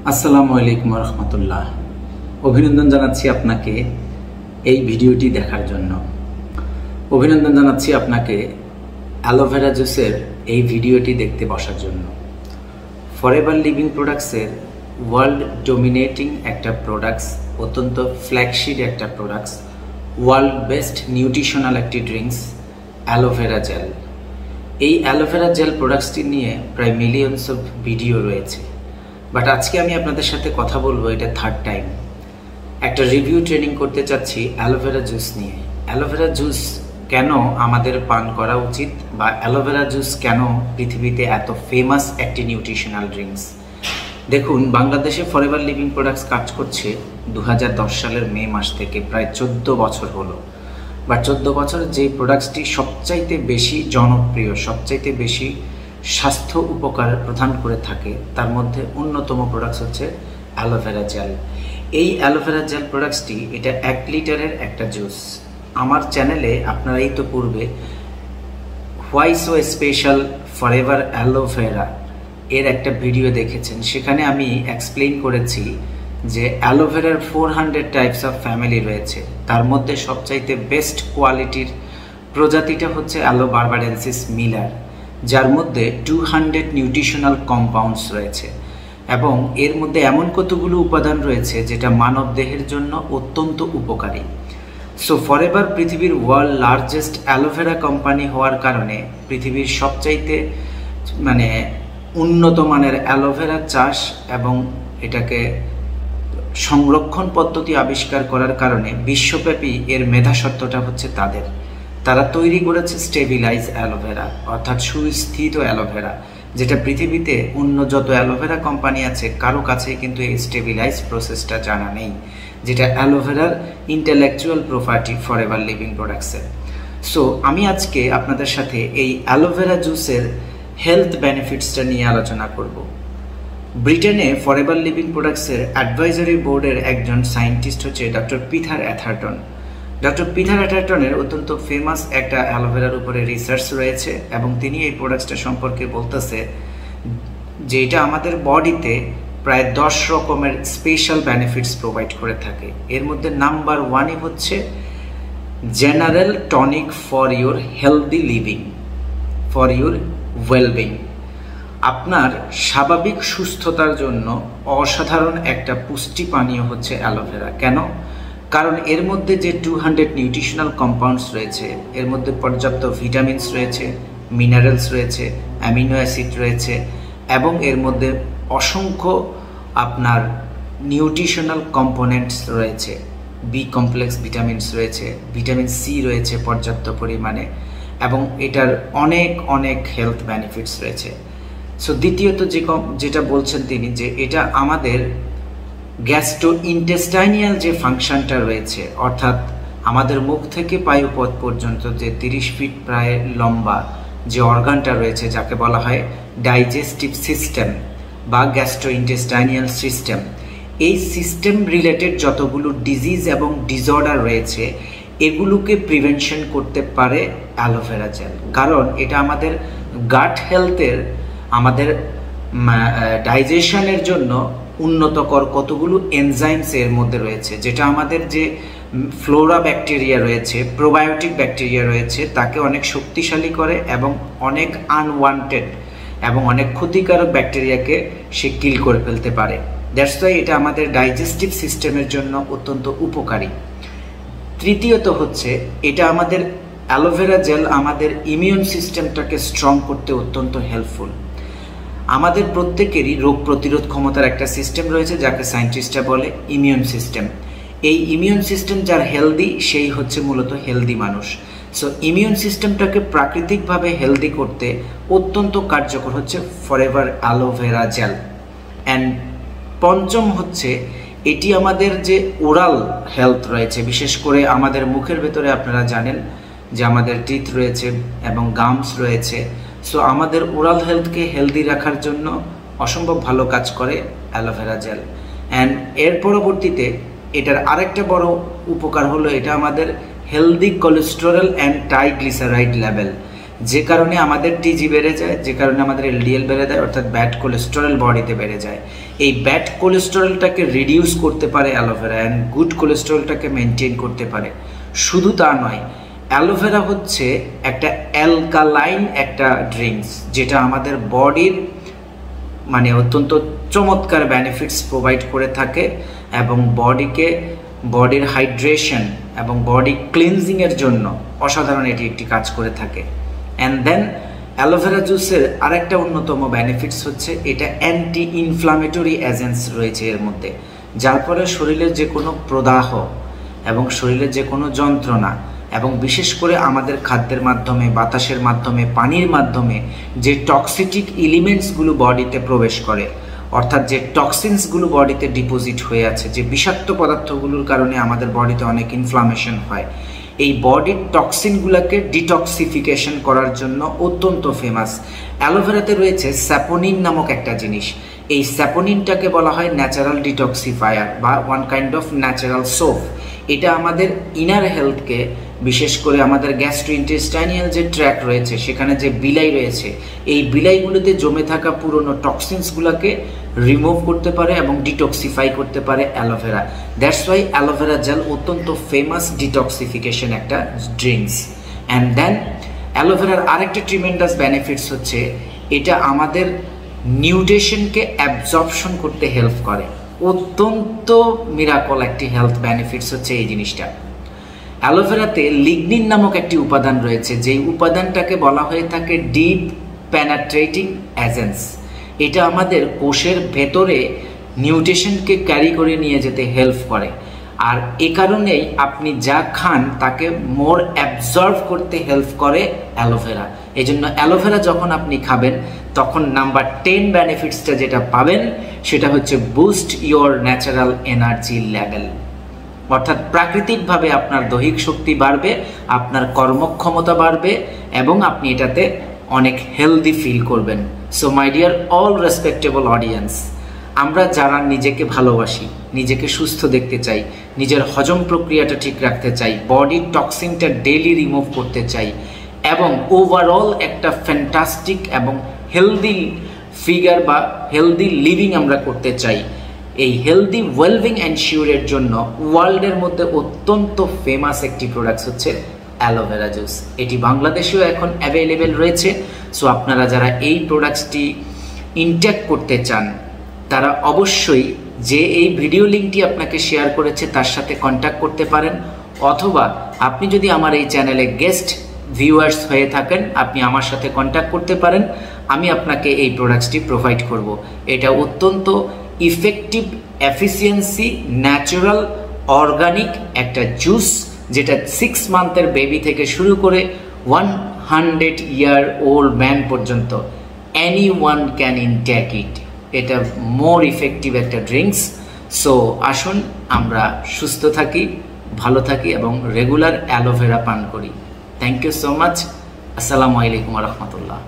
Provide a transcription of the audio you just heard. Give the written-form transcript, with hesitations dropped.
আসসালামু আলাইকুম রহমতুল্লাহ। অভিনন্দন জানাচ্ছি আপনাকে এই ভিডিওটি দেখার জন্য। অভিনন্দন জানাচ্ছি আপনাকে অ্যালোভেরা জুসের এই ভিডিওটি দেখতে বসার জন্য। ফরএভার লিভিং প্রোডাক্টসের ওয়ার্ল্ড ডোমিনেটিং একটা প্রোডাক্টস, অত্যন্ত ফ্ল্যাগশিপ একটা প্রোডাক্টস, ওয়ার্ল্ড বেস্ট নিউট্রিশনাল একটি ড্রিঙ্কস অ্যালোভেরা জেল। এই অ্যালোভেরা জেল প্রোডাক্টসটি নিয়ে প্রায় মিলিয়নস অফ ভিডিও রয়েছে, বাট আজকে আমি আপনাদের সাথে কথা বলবো, এটা থার্ড টাইম একটা রিভিউ ট্রেনিং করতে চাচ্ছি অ্যালোভেরা জুস নিয়ে। অ্যালোভেরা জুস কেন আমাদের পান করা উচিত, বা অ্যালোভেরা জুস কেন পৃথিবীতে এত ফেমাস একটি নিউট্রিশনাল ড্রিঙ্কস। দেখুন, বাংলাদেশে ফরএভার লিভিং প্রোডাক্টস কাজ করছে 2010 সালের মে মাস থেকে, প্রায় 14 বছর হলো। বা 14 বছর যে প্রোডাক্টসটি সবচাইতে বেশি জনপ্রিয়, সবচাইতে বেশি স্বাস্থ্য উপকার প্রদান করে থাকে, তার মধ্যে অন্যতম প্রোডাক্টস হচ্ছে অ্যালোভেরা জেল। এই অ্যালোভেরা জেল প্রোডাক্টসটি এটা 1 লিটারের একটা জুস। আমার চ্যানেলে আপনারা এই তো পূর্বে why so special forever aloe vera এর একটা ভিডিও দেখেছেন। সেখানে আমি এক্সপ্লেইন করেছি যে অ্যালোভেরার 400 টাইপস অফ ফ্যামিলি রয়েছে, তার মধ্যে সবচাইতে বেস্ট কোয়ালিটির প্রজাতিটা হচ্ছে অ্যালো বারবাডেন্সিস মিলার, যার মধ্যে 200 নিউট্রিশনাল কম্পাউন্ডস রয়েছে, এবং এর মধ্যে এমন কতগুলো উপাদান রয়েছে যেটা মানব দেহের জন্য অত্যন্ত উপকারী। সো ফরএভার পৃথিবীর ওয়ার্ল্ড লার্জেস্ট অ্যালোভেরা কোম্পানি হওয়ার কারণে পৃথিবীর সবচাইতে উন্নত মানের অ্যালোভেরা চাষ এবং এটাকে সংরক্ষণ পদ্ধতি আবিষ্কার করার কারণে বিশ্বব্যাপী এর মেধাস্বত্বটা হচ্ছে তাদের। তারা তৈরি করেছে স্টেবিলাইজ অ্যালোভেরা, অর্থাৎ সুস্থিত অ্যালোভেরা, যেটা পৃথিবীতে অন্য যত অ্যালোভেরা কোম্পানি আছে কারো কাছে কিন্তু এই স্টেবিলাইজ প্রসেসটা জানা নেই, যেটা অ্যালোভেরার ইন্টেলেকচুয়াল প্রপার্টি ফরএভার লিভিং প্রোডাক্টসের। সো আমি আজকে আপনাদের সাথে এই অ্যালোভেরা জুসের হেলথ বেনিফিটসটা নিয়ে আলোচনা করব। ব্রিটেনে ফরএভার লিভিং প্রোডাক্টসের অ্যাডভাইজারি বোর্ডের একজন সায়েন্টিস্ট হচ্ছে ডক্টর পিটার অ্যাথারটন। ডক্টর পিটার অ্যাথারটনের অত্যন্ত ফেমাস একটা অ্যালোভেরার উপরে রিসার্চ রয়েছে, এবং তিনি এই প্রোডাক্টসটা সম্পর্কে বলতেছে যে এটা আমাদের বডিতে প্রায় 10 রকমের স্পেশাল বেনিফিটস প্রোভাইড করে থাকে। এর মধ্যে নাম্বার 1 হচ্ছে general tonic for your healthy living, for your wellbeing. আপনার স্বাভাবিক সুস্থতার জন্য অসাধারণ একটা পুষ্টি পানীয় হচ্ছে অ্যালোভেরা। কেন? কারণ এর মধ্যে যে 200 নিউট্রিশনাল কম্পাউন্ডস রয়েছে, এর মধ্যে পর্যাপ্ত ভিটামিনস রয়েছে, মিনারেলস রয়েছে, অ্যামিনো অ্যাসিড রয়েছে, এবং এর মধ্যে অসংখ্য আপনার নিউট্রিশনাল কম্পোনেন্টস রয়েছে। বি কমপ্লেক্স ভিটামিনস রয়েছে, ভিটামিন সি রয়েছে পর্যাপ্ত পরিমাণে, এবং এটার অনেক অনেক হেলথ বেনিফিটস রয়েছে। সো দ্বিতীয়ত যেটা বলছেন তিনি, যে এটা আমাদের গ্যাস্ট্রো ইন্টেস্টাইনিয়াল যে ফাংশনটা রয়েছে, অর্থাৎ আমাদের মুখ থেকে পায়ুপথ পর্যন্ত যে 30 ফিট প্রায় লম্বা যে অর্গানটা রয়েছে, যাকে বলা হয় ডাইজেস্টিভ সিস্টেম বা গ্যাস্ট্রো ইন্টেস্টাইনিয়াল সিস্টেম, এই সিস্টেম রিলেটেড যতগুলো ডিজিজ এবং ডিসঅর্ডার রয়েছে এগুলোকে প্রিভেনশন করতে পারে অ্যালোভেরা জেল। কারণ এটা আমাদের গাট হেলথের, আমাদের ডাইজেশনের জন্য উন্নতকর কতগুলো এনজাইমস এর মধ্যে রয়েছে, যেটা আমাদের যে ফ্লোরা ব্যাকটেরিয়া রয়েছে, প্রোবায়োটিক ব্যাকটেরিয়া রয়েছে, তাকে অনেক শক্তিশালী করে এবং অনেক আনওয়ান্টেড এবং অনেক ক্ষতিকারক ব্যাকটেরিয়াকে সে কিল করে ফেলতে পারে। দ্যাটস ওয়াই এটা আমাদের ডাইজেস্টিভ সিস্টেমের জন্য অত্যন্ত উপকারী। তৃতীয়ত হচ্ছে এটা আমাদের অ্যালোভেরা জেল আমাদের ইমিউন সিস্টেমটাকে স্ট্রং করতে অত্যন্ত হেল্পফুল। আমাদের প্রত্যেকেরই রোগ প্রতিরোধ ক্ষমতার একটা সিস্টেম রয়েছে, যাকে সায়েন্টিস্টরা বলে ইমিউন সিস্টেম। এই ইমিউন সিস্টেম যার হেলদি, সেই হচ্ছে মূলত হেলদি মানুষ। সো ইমিউন সিস্টেমটাকে প্রাকৃতিকভাবে হেলদি করতে অত্যন্ত কার্যকর হচ্ছে ফরএভার অ্যালোভেরা জেল। অ্যান্ড পঞ্চম হচ্ছে এটি আমাদের যে ওরাল হেলথ রয়েছে, বিশেষ করে আমাদের মুখের ভেতরে আপনারা জানেন যে আমাদের টিথ রয়েছে এবং গামস রয়েছে। সো আমাদের ওরাল হেলথকে হেলদি রাখার জন্য অসম্ভব ভালো কাজ করে অ্যালোভেরা জেল। অ্যান্ড এর পরবর্তীতে এটার আরেকটা বড় উপকার হলো এটা আমাদের healthy cholesterol and triglyceride level, যে কারণে আমাদের টিজি বেড়ে যায়, যে কারণে আমাদের এলডিএল বেড়ে যায়, অর্থাৎ ব্যাড কোলেস্টেরল বডিতে বেড়ে যায়। এই ব্যাড কোলেস্টেরলটাকে রিডিউস করতে পারে অ্যালোভেরা, অ্যান্ড গুড কোলেস্টেরলটাকে মেনটেন করতে পারে। শুধু তা নয়, অ্যালোভেরা হচ্ছে একটা অ্যালকালাইন একটা ড্রিঙ্কস, যেটা আমাদের বডির মানে অত্যন্ত চমৎকার বেনিফিটস প্রোভাইড করে থাকে এবং বডির হাইড্রেশন এবং বডি ক্লিনজিংয়ের জন্য অসাধারণ এটি একটি কাজ করে থাকে। অ্যান্ড দেন অ্যালোভেরা জুসের আরেকটা অন্যতম বেনিফিটস হচ্ছে এটা অ্যান্টি ইনফ্লামেটরি এজেন্টস রয়েছে এর মধ্যে, যার ফলে শরীরের যে কোনো প্রদাহ এবং শরীরের যে কোনো যন্ত্রণা এবং বিশেষ করে আমাদের খাদ্যের মাধ্যমে, বাতাসের মাধ্যমে, পানির মাধ্যমে যে টক্সিটিক এলিমেন্টসগুলো বডিতে প্রবেশ করে, অর্থাৎ যে টক্সিনসগুলো বডিতে ডিপোজিট হয়ে আছে, যে বিষাক্ত পদার্থগুলোর কারণে আমাদের বডিতে অনেক ইনফ্লামেশন হয়, এই বডির টক্সিনগুলোকে ডিটক্সিফিকেশন করার জন্য অত্যন্ত ফেমাস। অ্যালোভেরাতে রয়েছে স্যাপোনিন নামক একটা জিনিস। এই স্যাপোনিনটাকে বলা হয় ন্যাচারাল ডিটক্সিফায়ার বা one kind of natural soap. এটা আমাদের ইনার হেলথকে, বিশেষ করে আমাদের গ্যাস্ট্রোইন্টেস্টাইনাল যে ট্র্যাক রয়েছে সেখানে যে বিলাই রয়েছে, এই বিলাইগুলোতে জমে থাকা পুরনো টক্সিনসগুলোকে রিমুভ করতে পারে এবং ডিটক্সিফাই করতে পারে aloe vera. That's why aloe vera gel অত্যন্ত ফেমাস ডিটক্সিফিকেশন একটা ড্রিঙ্কস। অ্যান্ড দেন অ্যালোভেরার আরেকটা ট্রিমেন্ডাস বেনিফিটস হচ্ছে এটা আমাদের নিউট্রিশনকে অ্যাবজর্পশন করতে হেল্প করে। অত্যন্ত মিরাকল একটি হেলথ বেনিফিটস হচ্ছে এই জিনিসটা। অ্যালোভেরাতে লিগনিন নামক একটি উপাদান রয়েছে, যেই উপাদানটাকে বলা হয়ে থাকে ডিপ পেনাট্রেটিং এজেন্টস। এটা আমাদের কোষের ভেতরে নিউট্রিশনকে ক্যারি করে নিয়ে যেতে হেল্প করে, আর এ কারণেই আপনি যা খান তাকে মোর অ্যাবজর্ভ করতে হেল্প করে অ্যালোভেরা। এই জন্য অ্যালোভেরা যখন আপনি খাবেন তখন নাম্বার 10 বেনিফিটসটা যেটা পাবেন সেটা হচ্ছে boost your natural energy level, অর্থাৎ প্রাকৃতিকভাবে আপনার দৈহিক শক্তি বাড়বে, আপনার কর্মক্ষমতা বাড়বে এবং আপনি এটাতে অনেক হেলদি ফিল করবেন। So my dear all respectable audience, আমরা যারা নিজেকে ভালোবাসি, নিজেকে সুস্থ দেখতে চাই, নিজের হজম প্রক্রিয়াটা ঠিক রাখতে চাই, বডির টক্সিনটা ডেইলি রিমুভ করতে চাই এবং ওভারঅল একটা ফ্যান্টাস্টিক এবং হেলদি ফিগার বা হেলদি লিভিং আমরা করতে চাই, এই হেলদি ওয়েলবিং এনশিওরের জন্য ওয়ার্ল্ডের মধ্যে অত্যন্ত ফেমাস একটি প্রোডাক্ট হচ্ছে অ্যালোভেরা জুস। এটি বাংলাদেশেও এখন অ্যাভেলেবেল রয়েছে। সো আপনারা যারা এই প্রোডাক্টসটি ইনটেক করতে চান তারা অবশ্যই যে এই ভিডিও লিঙ্কটি আপনাকে শেয়ার করেছে তার সাথে কন্ট্যাক্ট করতে পারেন, অথবা আপনি যদি আমার এই চ্যানেলে গেস্ট ভিউয়ার্স হয়ে থাকেন আপনি আমার সাথে কন্ট্যাক্ট করতে পারেন, আমি আপনাকে এই প্রোডাক্টসটি প্রোভাইড করব। এটা অত্যন্ত ইফেক্টিভ, এফিসিয়েন্সি, ন্যাচারাল, অর্গানিক একটা জুস, যেটা 6 মান্থের বেবি থেকে শুরু করে 100 ইয়ার ওল্ড ম্যান পর্যন্ত এনিওয়ান ক্যান ইনটেক ইট। এটা মোর ইফেক্টিভ একটা ড্রিঙ্কস। সো আসুন আমরা সুস্থ থাকি, ভালো থাকি এবং রেগুলার অ্যালোভেরা পান করি। Thank you so much. আসসালামু আলাইকুম ওয়া রাহমাতুল্লাহ।